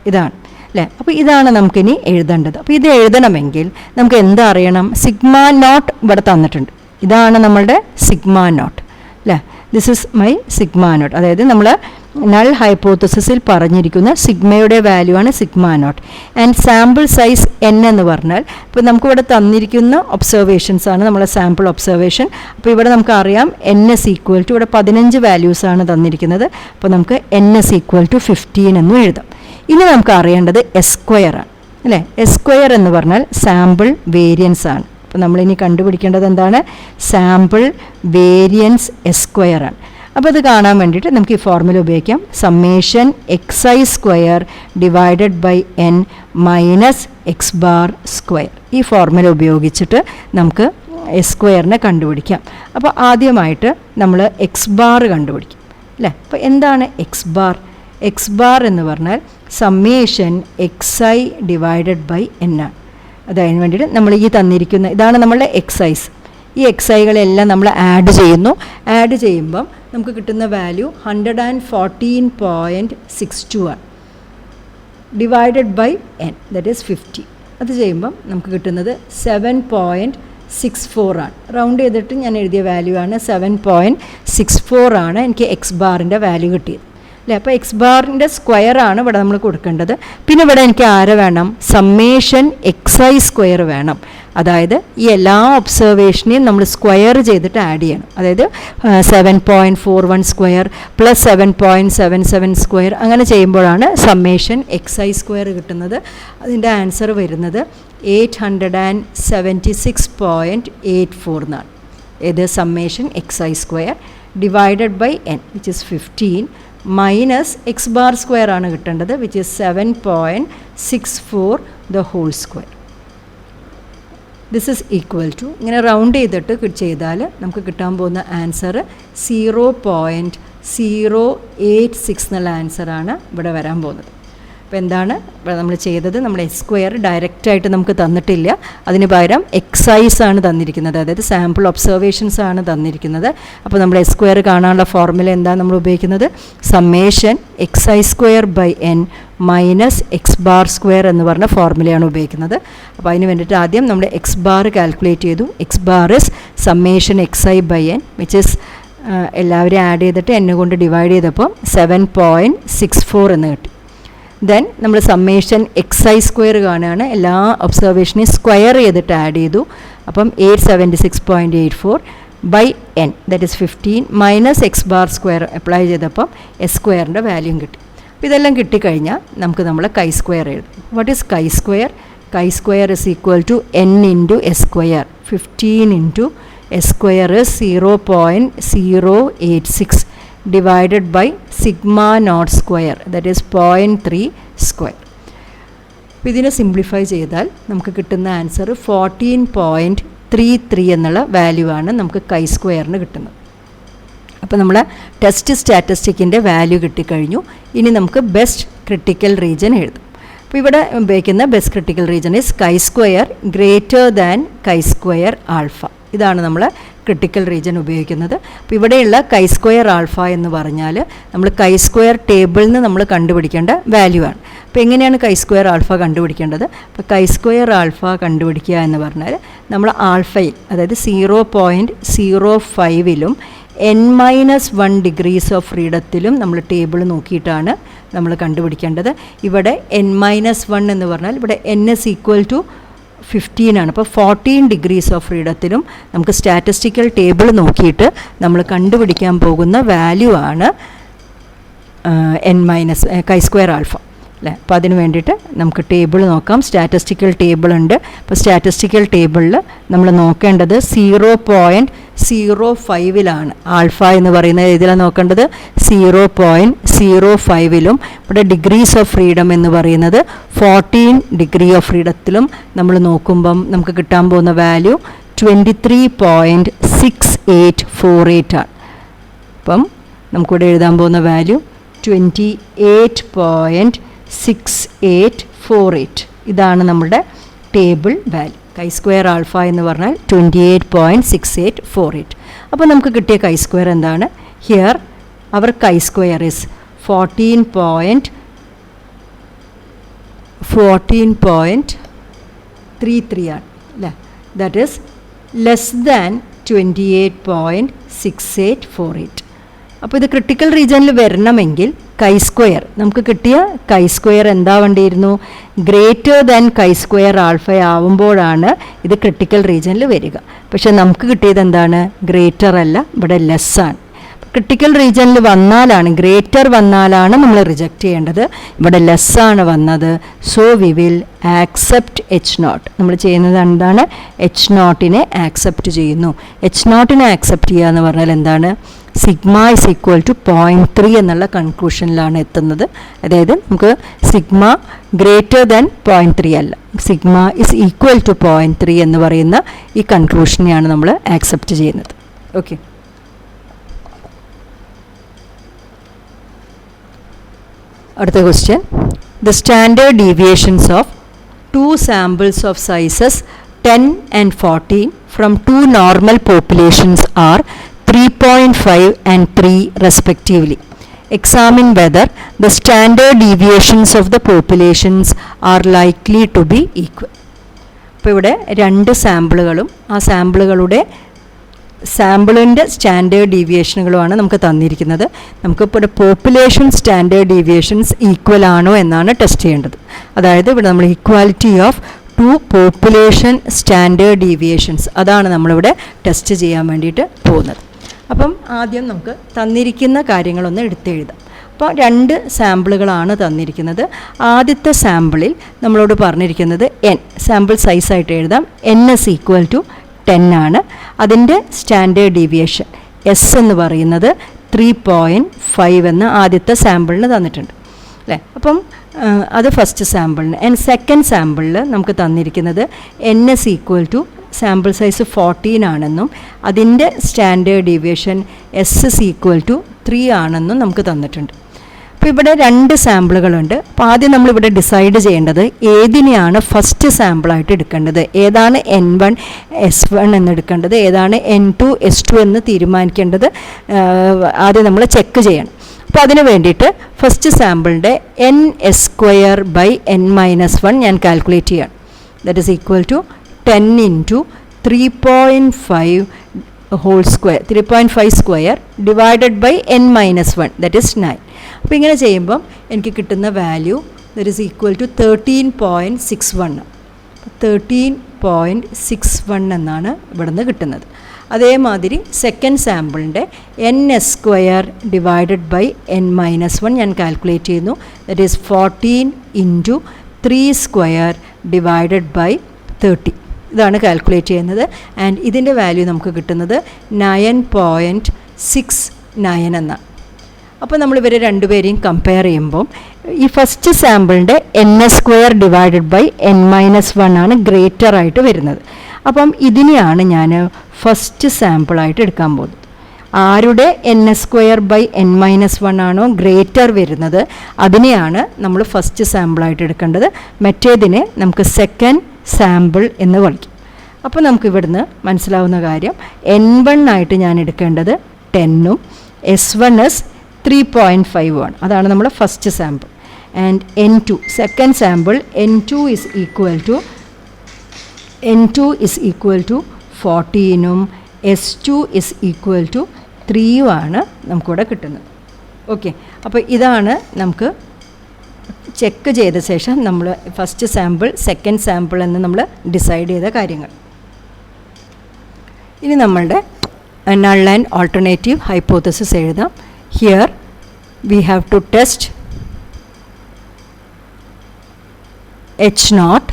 ഇതാണ്, അല്ലേ? അപ്പോൾ ഇതാണ് നമുക്കിനി എഴുതേണ്ടത്. അപ്പോൾ ഇത് എഴുതണമെങ്കിൽ നമുക്ക് എന്താ അറിയണം? സിഗ്മ നോട്ട് ഇവിടെ തന്നിട്ടുണ്ട്. ഇതാണ് നമ്മളുടെ സിഗ്മ നോട്ട്, അല്ലേ? This is my sigma naught. അതായത് നമ്മൾ നൾ ഹൈപ്പോത്തസിസിൽ പറഞ്ഞിരിക്കുന്ന സിഗ്മയുടെ വാല്യൂ ആണ് sigma naught. And sample size N എന്ന് പറഞ്ഞാൽ ഇപ്പോൾ നമുക്കിവിടെ തന്നിരിക്കുന്ന ഒബ്സർവേഷൻസ് ആണ് നമ്മളെ സാമ്പിൾ ഒബ്സർവേഷൻ. അപ്പോൾ ഇവിടെ നമുക്ക് അറിയാം എൻ എസ് ഈക്വൽ ടു, ഇവിടെ 15 വാല്യൂസാണ് തന്നിരിക്കുന്നത്. അപ്പോൾ നമുക്ക് എൻ എസ് ഈക്വൽ ടു 15 എന്നും എഴുതാം. ഇനി നമുക്ക് അറിയേണ്ടത് എസ് സ്ക്വയർ ആണ്, അല്ലേ? എസ് സ്ക്വയർ എന്ന് പറഞ്ഞാൽ സാമ്പിൾ വേരിയൻസ് ആണ്. അപ്പോൾ നമ്മളിനി കണ്ടുപിടിക്കേണ്ടത് എന്താണ്? സാമ്പിൾ വേരിയൻസ് എസ് സ്ക്വയർ ആണ്. അപ്പോൾ ഇത് കാണാൻ വേണ്ടിയിട്ട് നമുക്ക് ഈ ഫോർമുല ഉപയോഗിക്കാം. Summation x i square divided by n minus x bar square. ഈ ഫോർമുല ഉപയോഗിച്ചിട്ട് നമുക്ക് എസ് സ്ക്വയറിനെ കണ്ടുപിടിക്കാം. അപ്പോൾ ആദ്യമായിട്ട് നമ്മൾ എക്സ് ബാർ കണ്ടുപിടിക്കും, അല്ലേ? അപ്പോൾ എന്താണ് എക്സ് ബാർ? എക്സ് ബാർ എന്ന് പറഞ്ഞാൽ summation x i divided by n ആണ്. അതിന് വേണ്ടിയിട്ട് നമ്മൾ ഈ തന്നിരിക്കുന്ന ഇതാണ് നമ്മളുടെ എക്സൈസ്. ഈ എക്സൈകളെല്ലാം നമ്മൾ ആഡ് ചെയ്യുന്നു. ആഡ് ചെയ്യുമ്പം നമുക്ക് കിട്ടുന്ന വാല്യൂ 114.62 ആണ്. Divided by n, that is 50. അത് ചെയ്യുമ്പം നമുക്ക് കിട്ടുന്നത് 7.64 ആണ്. റൗണ്ട് ചെയ്തിട്ട് ഞാൻ എഴുതിയ വാല്യൂ ആണ്. 7.64 ആണ് എനിക്ക് എക്സ് ബാറിൻ്റെ വാല്യൂ കിട്ടിയത് അല്ലേ. അപ്പോൾ എക്സ് ബാറിൻ്റെ സ്ക്വയർ ആണ് ഇവിടെ നമ്മൾ കൊടുക്കേണ്ടത്. പിന്നെ ഇവിടെ എനിക്ക് ആരെ വേണം? സമ്മേഷൻ എക്സ് ഐ സ്ക്വയർ വേണം. അതായത് ഈ എല്ലാ ഒബ്സർവേഷനെയും നമ്മൾ സ്ക്വയർ ചെയ്തിട്ട് ആഡ് ചെയ്യണം. അതായത് 7.41 സ്ക്വയർ പ്ലസ് 7.77 സ്ക്വയർ അങ്ങനെ ചെയ്യുമ്പോഴാണ് സമ്മേഷൻ എക്സ് ഐ സ്ക്വയർ കിട്ടുന്നത്. അതിൻ്റെ ആൻസർ വരുന്നത് 876.84 എന്നാണ്. ഇത് summation x i square divided by n, which is 15, minus x bar square ആണ് കിട്ടേണ്ടത്, which is 7.64 the whole square. This is equal to, ഇങ്ങനെ റൗണ്ട് ചെയ്തിട്ട് ചെയ്താൽ നമുക്ക് കിട്ടാൻ പോകുന്ന ആൻസർ 0.086 എന്നുള്ള ആൻസറാണ് ഇവിടെ വരാൻ പോകുന്നത്. അപ്പോൾ എന്താണ് ഇവിടെ നമ്മൾ ചെയ്തത്? നമ്മൾ എക്സ് സ്ക്വയർ ഡയറക്റ്റായിട്ട് നമുക്ക് തന്നിട്ടില്ല, അതിന് പകരം എക്സൈസ് ആണ് തന്നിരിക്കുന്നത്, അതായത് സാമ്പിൾ ഒബ്സർവേഷൻസ് ആണ് തന്നിരിക്കുന്നത്. അപ്പോൾ നമ്മൾ എക്സ് സ്ക്വയർ കാണാനുള്ള ഫോർമുല എന്താണ് നമ്മൾ ഉപയോഗിക്കുന്നത്? Summation x i square by n minus x bar square എന്ന് പറഞ്ഞ ഫോർമുലയാണ് ഉപയോഗിക്കുന്നത്. അപ്പോൾ അതിന് വേണ്ടിയിട്ട് ആദ്യം നമ്മൾ എക്സ് ബാർ കാൽക്കുലേറ്റ് ചെയ്തു. X bar is summation x i by n, which is എല്ലാവരും ആഡ് ചെയ്തിട്ട് എന്നെ കൊണ്ട് ഡിവൈഡ് ചെയ്തപ്പോൾ 7.64 എന്ന് കിട്ടി. ദെൻ നമ്മൾ സമ്മേഷൻ എക്സ് ഐ സ്ക്വയർ കാണുകയാണ്. എല്ലാ ഒബ്സർവേഷനെയും സ്ക്വയർ ചെയ്തിട്ട് ആഡ് ചെയ്തു. അപ്പം 876.84 by n, that is 15, minus x bar square apply ചെയ്തപ്പം എസ് സ്ക്വയറിൻ്റെ വാല്യൂം കിട്ടി. അപ്പോൾ ഇതെല്ലാം കിട്ടിക്കഴിഞ്ഞാൽ നമുക്ക് നമ്മൾ കൈ സ്ക്വയർ എഴുതും. What is chi square? Chi square is equal to n into s square. 15 into s square is 0.086 divided by sigma naught square, that is 0.3 square. ഇതിനെ സിംപ്ലിഫൈ ചെയ്താൽ നമുക്ക് കിട്ടുന്ന ആൻസർ 14.33 എന്നുള്ള വാല്യൂ ആണ് നമുക്ക് കൈ സ്ക്വയറിന് കിട്ടുന്നത്. അപ്പോൾ നമ്മൾ ടെസ്റ്റ് സ്റ്റാറ്റിസ്റ്റിക്കിൻ്റെ വാല്യൂ കിട്ടിക്കഴിഞ്ഞു. ഇനി നമുക്ക് ബെസ്റ്റ് ക്രിട്ടിക്കൽ റീജൻ എഴുതും. അപ്പോൾ ഇവിടെ ഉപയോഗിക്കുന്ന best critical region is chi square greater than chi square alpha. ഇതാണ് നമ്മൾ ക്രിട്ടിക്കൽ റീജൻ ഉപയോഗിക്കുന്നത്. അപ്പോൾ ഇവിടെയുള്ള കൈ സ്ക്വയർ ആൽഫ എന്ന് പറഞ്ഞാൽ നമ്മൾ കൈ സ്ക്വയർ ടേബിളിൽ നിന്ന് നമ്മൾ കണ്ടുപിടിക്കേണ്ട വാല്യൂ ആണ്. അപ്പോൾ എങ്ങനെയാണ് കൈ സ്ക്വയർ ആൽഫ കണ്ടുപിടിക്കേണ്ടത്? അപ്പോൾ കൈ സ്ക്വയർ ആൽഫ കണ്ടുപിടിക്കുക എന്ന് പറഞ്ഞാൽ നമ്മൾ ആൽഫയിൽ, അതായത് 0.05ലും n-1 ഡിഗ്രീസ് ഓഫ് ഫ്രീഡത്തിലും നമ്മൾ ടേബിൾ നോക്കിയിട്ടാണ് നമ്മൾ കണ്ടുപിടിക്കേണ്ടത്. ഇവിടെ n-1 എന്ന് പറഞ്ഞാൽ ഇവിടെ n is equal to 15 ആണ്. അപ്പോൾ 14 ഡിഗ്രീസ് ഓഫ് ഫ്രീഡത്തിലും നമുക്ക് സ്റ്റാറ്റിസ്റ്റിക്കൽ ടേബിൾ നോക്കിയിട്ട് നമ്മൾ കണ്ടുപിടിക്കാൻ പോകുന്ന വാല്യൂ ആണ് കൈ സ്ക്വയർ ആൽഫ അല്ലേ. അപ്പോൾ അതിന് വേണ്ടിയിട്ട് നമുക്ക് ടേബിൾ നോക്കാം. സ്റ്റാറ്റിസ്റ്റിക്കൽ ടേബിൾ ഉണ്ട്. അപ്പോൾ സ്റ്റാറ്റിസ്റ്റിക്കൽ ടേബിളിൽ നമ്മൾ നോക്കേണ്ടത് 0.05ലാണ് ആൽഫ എന്ന് പറയുന്നത്. ഇതിലാണ് നോക്കേണ്ടത് 0.05ലും. ഇവിടെ ഡിഗ്രീസ് ഓഫ് ഫ്രീഡം എന്ന് പറയുന്നത് 14 ഡിഗ്രി ഓഫ് ഫ്രീഡത്തിലും നമ്മൾ നോക്കുമ്പം നമുക്ക് കിട്ടാൻ പോകുന്ന വാല്യൂ 23.6848 ആണ്. അപ്പം നമുക്കിവിടെ എഴുതാൻ പോകുന്ന വാല്യൂ 28.6848. ഇതാണ് നമ്മുടെ ടേബിൾ വാല്യൂ. കൈ സ്ക്വയർ ആൽഫ എന്ന് പറഞ്ഞാൽ 28.6848. അപ്പോൾ നമുക്ക് കിട്ടിയ കൈ സ്ക്വയർ എന്താണ്? ഹിയർ അവർ കൈ സ്ക്വയർ ഇസ് 14.33 ആണ് അല്ലേ. That is less than 28.6848. അപ്പോൾ ഇത് ക്രിട്ടിക്കൽ റീജനിൽ വരണമെങ്കിൽ കൈ സ്ക്വയർ, നമുക്ക് കിട്ടിയ കൈ സ്ക്വയർ എന്താ വേണ്ടിയിരുന്നു? Greater than chi square alpha ആവുമ്പോഴാണ് ഇത് ക്രിട്ടിക്കൽ റീജനിൽ വരിക. പക്ഷെ നമുക്ക് കിട്ടിയത് എന്താണ്? ഗ്രേറ്റർ അല്ല, ഇവിടെ ലെസ് ആണ്. ക്രിട്ടിക്കൽ റീജനിൽ വന്നാലാണ്, ഗ്രേറ്റർ വന്നാലാണ് നമ്മൾ റിജക്റ്റ് ചെയ്യേണ്ടത്. ഇവിടെ ലെസ് ആണ് വന്നത്. So we will accept H0. നമ്മൾ ചെയ്യുന്നത് എന്താണ്? H0നെ ആക്സെപ്റ്റ് ചെയ്യുന്നു. H0നെ ആക്സെപ്റ്റ് ചെയ്യുക എന്ന് പറഞ്ഞാൽ എന്താണ്? സിഗ്മ ഇസ് ഈക്വൽ ടു 0.3 എന്നുള്ള കൺക്ലൂഷനിലാണ് എത്തുന്നത്. അതായത് നമുക്ക് സിഗ്മ ഗ്രേറ്റർ ദാൻ 0.3 അല്ല, സിഗ്മ ഇസ് ഈക്വൽ ടു 0.3 എന്ന് പറയുന്ന ഈ കൺക്ലൂഷനെയാണ് നമ്മൾ ആക്സെപ്റ്റ് ചെയ്യുന്നത്. ഓക്കെ. അടുത്ത question. The standard deviations of 2 samples of sizes 10 and 14 from 2 normal populations are 3.5 and 3 respectively. Examine whether the standard deviations of the populations are likely to be equal. അപ്പോൾ ഇവിടെ രണ്ട് സാമ്പിളുകളും ആ സാമ്പിളിൻ്റെ സ്റ്റാൻഡേർഡ് ഡീവിയേഷനുകളുമാണ് നമുക്ക് തന്നിരിക്കുന്നത്. നമുക്കിപ്പോൾ population standard deviations equal ആണോ എന്നാണ് test ചെയ്യേണ്ടത്. അതായത് ഇവിടെ നമ്മൾ equality of two population standard deviations അതാണ് നമ്മളിവിടെ ടെസ്റ്റ് ചെയ്യാൻ വേണ്ടിയിട്ട് പോകുന്നത്. അപ്പം ആദ്യം നമുക്ക് തന്നിരിക്കുന്ന കാര്യങ്ങളൊന്ന് എടുത്തെഴുതാം. അപ്പോൾ രണ്ട് സാമ്പിളുകളാണ് തന്നിരിക്കുന്നത്. ആദ്യത്തെ സാമ്പിളിൽ നമ്മളോട് പറഞ്ഞിരിക്കുന്നത് n, സാമ്പിൾ സൈസായിട്ട് എഴുതാം. n=10 ആണ്. അതിൻ്റെ സ്റ്റാൻഡേർഡ് ഡീവിയേഷൻ S എന്ന് പറയുന്നത് 3.5 എന്ന് ആദ്യത്തെ സാമ്പിളിന് തന്നിട്ടുണ്ട് അല്ലേ. അപ്പം അത് ഫസ്റ്റ് സാമ്പിളിന്. സെക്കൻഡ് സാമ്പിളിൽ നമുക്ക് തന്നിരിക്കുന്നത് n= സാമ്പിൾ സൈസ് 14 ആണെന്നും അതിൻ്റെ സ്റ്റാൻഡേർഡ് ഡീവിയേഷൻ S=3 ആണെന്നും നമുക്ക് തന്നിട്ടുണ്ട്. അപ്പോൾ ഇവിടെ രണ്ട് സാമ്പിളുകളുണ്ട്. അപ്പോൾ ആദ്യം നമ്മളിവിടെ ഡിസൈഡ് ചെയ്യേണ്ടത് ഏതിനെയാണ് ഫസ്റ്റ് സാമ്പിളായിട്ട് എടുക്കേണ്ടത്, ഏതാണ് N1 S1 എന്ന് എടുക്കേണ്ടത്, ഏതാണ് N2 S2 എന്ന് തീരുമാനിക്കേണ്ടത് ആദ്യം നമ്മൾ ചെക്ക് ചെയ്യണം. അപ്പോൾ അതിന് വേണ്ടിയിട്ട് ഫസ്റ്റ് സാമ്പിളിൻ്റെ n² ഞാൻ കാൽക്കുലേറ്റ് ചെയ്യണം. That is equal to 10 × 3.5 whole square 3.5 square divided by n-1 that is 9. അപ്പോൾ ഇങ്ങനെ ചെയ്യുമ്പം എനിക്ക് കിട്ടുന്ന value that is equal to 13.61. 13.61 എന്നാണ് ഇവിടുന്ന് കിട്ടുന്നത്. അതേമാതിരി second സാമ്പിളിൻ്റെ n² divided by n-1 ഞാൻ കാൽക്കുലേറ്റ് ചെയ്യുന്നു. That is 14 × 3 square divided by 30. ഇതാണ് കാൽക്കുലേറ്റ് ചെയ്യുന്നത്. ആൻഡ് ഇതിൻ്റെ വാല്യൂ നമുക്ക് കിട്ടുന്നത് 9.69 എന്നാണ്. അപ്പോൾ നമ്മളിവരെ രണ്ടുപേരെയും കമ്പയർ ചെയ്യുമ്പം ഈ first സാമ്പിളിൻ്റെ n² divided by n-1 ആണ് ഗ്രേറ്റർ ആയിട്ട് വരുന്നത്. അപ്പം ഇതിനെയാണ് ഞാൻ ഫസ്റ്റ് സാമ്പിളായിട്ട് എടുക്കാൻ പോകുന്നത്. ആരുടെ n² ബൈ n-1 ആണോ ഗ്രേറ്റർ വരുന്നത് അതിനെയാണ് നമ്മൾ ഫസ്റ്റ് സാമ്പിളായിട്ട് എടുക്കേണ്ടത്. മറ്റേതിനെ നമുക്ക് സെക്കൻഡ് സാമ്പിൾ എന്ന് വിളിക്കും. അപ്പോൾ നമുക്ക് ഇവിടുന്ന് മനസ്സിലാവുന്ന കാര്യം n1 ആയിട്ട് ഞാൻ എടുക്കേണ്ടത് 10ഉം S1 3.5 ആണ്. അതാണ് നമ്മുടെ first sample. And n2 second sample n2 is equal to 14ഉം S2 is equal to 3ഉം ആണ് നമുക്കിവിടെ കിട്ടുന്നത്. ഓക്കെ, അപ്പോൾ ഇതാണ് നമുക്ക് ചെക്ക് ചെയ്ത ശേഷം നമ്മൾ ഫസ്റ്റ് സാമ്പിൾ സെക്കൻഡ് സാമ്പിൾ എന്ന് നമ്മൾ ഡിസൈഡ് ചെയ്ത കാര്യങ്ങൾ. ഇനി നമ്മളുടെ നൾ ആൻഡ് ഓൾട്ടർനേറ്റീവ് ഹൈപ്പോത്തസിസ് എഴുതാം. Here we have to test H0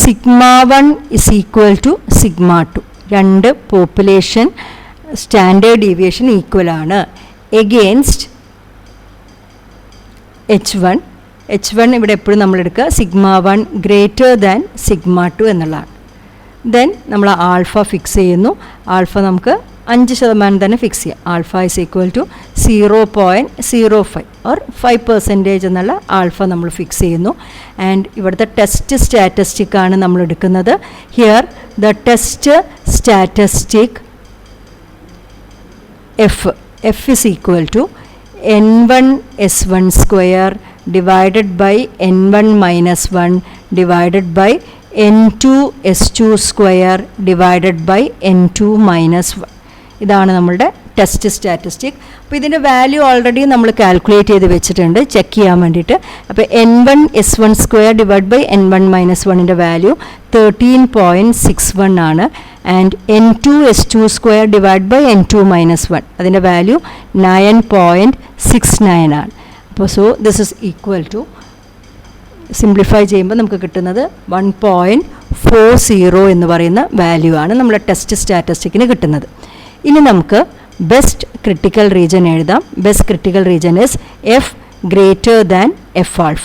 σ1 is equal to σ2. രണ്ട് പോപ്പുലേഷൻ സ്റ്റാൻഡേർഡ് ഡീവിയേഷൻ ഈക്വൽ ആണ് എഗെയിൻസ്റ്റ് H1 ഇവിടെ എപ്പോഴും നമ്മളെടുക്കുക σ1 ഗ്രേറ്റർ ദാൻ σ2 എന്നുള്ളതാണ്. ദെൻ നമ്മൾ ആൽഫ ഫിക്സ് ചെയ്യുന്നു. ആൽഫ നമുക്ക് 5% തന്നെ ഫിക്സ് ചെയ്യാം. Alpha is equal to 0.05 or 5% എന്നുള്ള ആൽഫ നമ്മൾ ഫിക്സ് ചെയ്യുന്നു. ആൻഡ് ഇവിടുത്തെ ടെസ്റ്റ് സ്റ്റാറ്റിസ്റ്റിക് ആണ് നമ്മൾ എടുക്കുന്നത്. Here the test statistic F is equal to n1 S1 square divided by n1 - 1 divided by n2 S2 square divided by n2 - 1. ഇതാണ് നമ്മളുടെ test statistic. അപ്പോൾ ഇതിൻ്റെ വാല്യൂ ഓൾറെഡി നമ്മൾ കാൽക്കുലേറ്റ് ചെയ്ത് വെച്ചിട്ടുണ്ട് ചെക്ക് ചെയ്യാൻ വേണ്ടിയിട്ട്. അപ്പോൾ n1 S1 square divide by n1 - 1ൻ്റെ വാല്യൂ 13.61 ആണ്. And n2 S2 square divide by n2 - 1 അതിൻ്റെ വാല്യൂ 9.69 ആണ്. അപ്പോൾ so this is equal to simplify ചെയ്യുമ്പോൾ നമുക്ക് കിട്ടുന്നത് 1.40 എന്ന് പറയുന്ന വാല്യൂ ആണ് നമ്മുടെ ടെസ്റ്റ് സ്റ്റാറ്റിസ്റ്റിക്കിന് കിട്ടുന്നത്. ഇനി നമുക്ക് ബെസ്റ്റ് ക്രിട്ടിക്കൽ റീജൻ എഴുതാം. Best critical region is F greater than F alpha.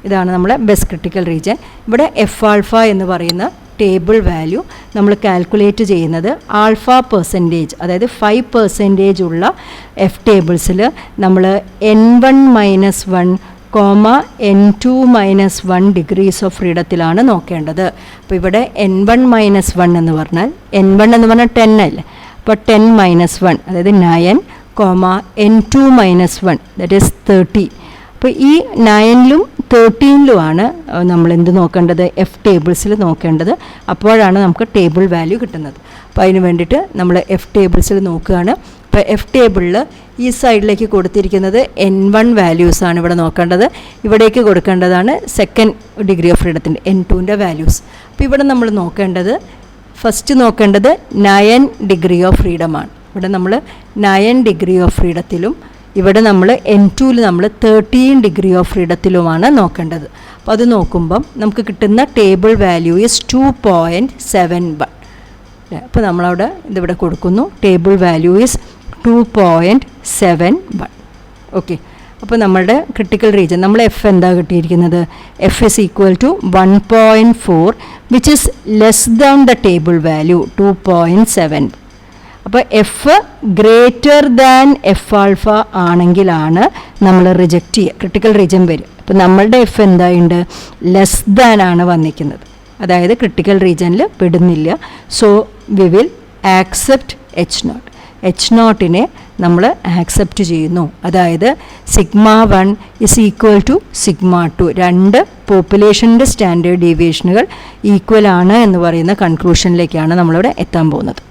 ഇതാണ് നമ്മുടെ ബെസ്റ്റ് ക്രിട്ടിക്കൽ റീജൻ. ഇവിടെ എഫ് ആൽഫ എന്ന് പറയുന്ന ടേബിൾ വാല്യൂ നമ്മൾ കാൽക്കുലേറ്റ് ചെയ്യുന്നത് ആൽഫ പെർസെൻറ്റേജ്, അതായത് 5% ഉള്ള എഫ് ടേബിൾസിൽ നമ്മൾ n1 - 1 n2 - 1 ഡിഗ്രീസ് ഓഫ് ഫ്രീഡത്തിലാണ് നോക്കേണ്ടത്. അപ്പോൾ ഇവിടെ n1 - 1 എന്ന് പറഞ്ഞാൽ n1 എന്ന് പറഞ്ഞാൽ 10 അല്ലേ. അപ്പോൾ അപ്പോൾ 10 - 1 അതായത് 9, n2 - 1 ദാറ്റ് ഈസ് 30. അപ്പോൾ ഈ 9ലും 13ലുമാണ് നമ്മൾ എന്ത് നോക്കേണ്ടത്, എഫ് ടേബിൾസിൽ നോക്കേണ്ടത്. അപ്പോഴാണ് നമുക്ക് ടേബിൾ വാല്യൂ കിട്ടുന്നത്. അപ്പോൾ അതിന് വേണ്ടിയിട്ട് നമ്മൾ എഫ് ടേബിൾസിൽ നോക്കുകയാണ്. അപ്പോൾ എഫ് ടേബിളിൽ ഈ സൈഡിലേക്ക് കൊടുത്തിരിക്കുന്നത് n1 വാല്യൂസാണ് ഇവിടെ നോക്കേണ്ടത്. ഇവിടേക്ക് കൊടുക്കേണ്ടതാണ് സെക്കൻഡ് ഡിഗ്രി ഓഫ് ഫ്രീഡത്തിൻ്റെ n2ൻ്റെ വാല്യൂസ്. അപ്പോൾ ഇവിടെ നമ്മൾ നോക്കേണ്ടത്, ഫസ്റ്റ് നോക്കേണ്ടത് 9 ഡിഗ്രി ഓഫ് ഫ്രീഡമാണ്. ഇവിടെ നമ്മൾ 9 ഡിഗ്രി ഓഫ് ഫ്രീഡത്തിലും ഇവിടെ നമ്മൾ n2ൽ നമ്മൾ 13 ഡിഗ്രി ഓഫ് ഫ്രീഡത്തിലുമാണ് നോക്കേണ്ടത്. അപ്പോൾ അത് നോക്കുമ്പം നമുക്ക് കിട്ടുന്ന ടേബിൾ വാല്യൂ ഈസ് 2.71. അപ്പോൾ നമ്മളവിടെ ഇതിവിടെ കൊടുക്കുന്നു, ടേബിൾ വാല്യൂ ഈസ് 2.71. ഓക്കെ. അപ്പോൾ നമ്മളുടെ ക്രിട്ടിക്കൽ റീജിയൻ നമ്മൾ എഫ് എന്താ കിട്ടിയിരിക്കുന്നത്, F is equal to 1.4 which is less than the table value 2.7. അപ്പോൾ F greater than F alpha ആണെങ്കിലാണ് നമ്മൾ റിജക്റ്റ് ചെയ്യുക, ക്രിട്ടിക്കൽ റീജിയൻ വരും. അപ്പോൾ നമ്മളുടെ എഫ് എന്തായുണ്ട്, ലെസ് ദാൻ ആണ് വന്നിരിക്കുന്നത്, അതായത് ക്രിട്ടിക്കൽ റീജിയനിൽ പെടുന്നില്ല. So we will accept H0. H0നെ നമ്മൾ ആക്സെപ്റ്റ് ചെയ്യുന്നു. അതായത് σ1 ഇസ് ഈക്വൽ ടു σ2. രണ്ട് പോപ്പുലേഷൻ്റെ സ്റ്റാൻഡേർഡ് ഡീവിയേഷനുകൾ ഈക്വൽ ആണ് എന്ന് പറയുന്ന കൺക്ലൂഷനിലേക്കാണ് നമ്മളിവിടെ എത്താൻ പോകുന്നത്.